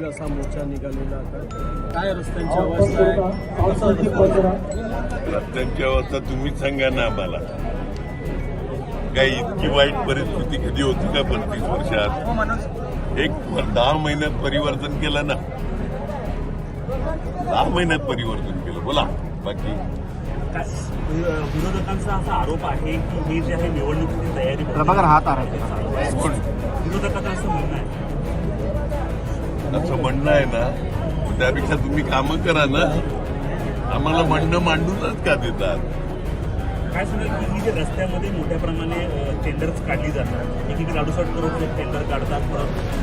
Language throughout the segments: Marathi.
असा मोर्चा निघालेला काय रस्त्यांची अवस्था आहे? रस्त्यांची अवस्था तुम्हीच सांगा ना आम्हाला. काही इतकी वाईट परिस्थिती कधी होती का 35 वर्षात? एक 10 महिन्यात परिवर्तन केलं ना, 10 महिन्यात परिवर्तन केलं. बोला बाकी. विरोधकांचा असा आरोप आहे की हे जे आहे निवडणुकीची तयारी प्रभाकर हात विरोधकांचं असं म्हणणं आहे. असं म्हणणं आहे ना, त्यापेक्षा तुम्ही कामं करा ना. आम्हाला म्हणणं मांडूनच का देतात? काय सांगाल की ही जे रस्त्यामध्ये मोठ्या प्रमाणे टेंडर्स काढली जातात, एकीकडे 68 करोड टेंडर काढतात.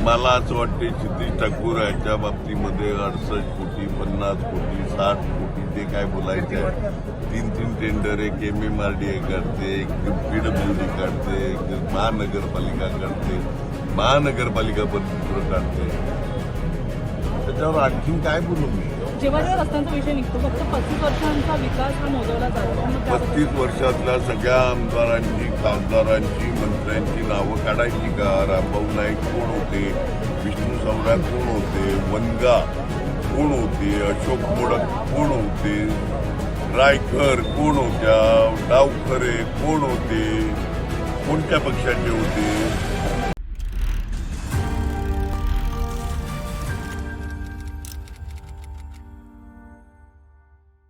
मला असं वाटते क्षितिज ठाकूर यांच्या बाबतीमध्ये 68 कोटी 50 कोटी 60 कोटी ते काय बोलायचं आहे. 3 टेंडर, एक MMRDA काढते, एक PWD काढते, एक महानगरपालिका काढते, महानगरपालिका परिषद काढते. त्याच्यावर आणखीन काय बोलू मी? जेव्हा जेव्हा रस्त्यांचा विषय निघतो फक्त 35 वर्षांचा विकास हा मोजवला जातो. 35 वर्षातल्या सगळ्या आमदारांची, खासदारांची, मंत्र्यांची नावं काढायची का? रामभाऊ नाईक कोण होते? विष्णू सवरा कोण होते? वनगा कोण होते? अशोक मोडक कोण होते? रायकर कोण होत्या? डावखरे कोण होते? कोणत्या पक्षाचे होते?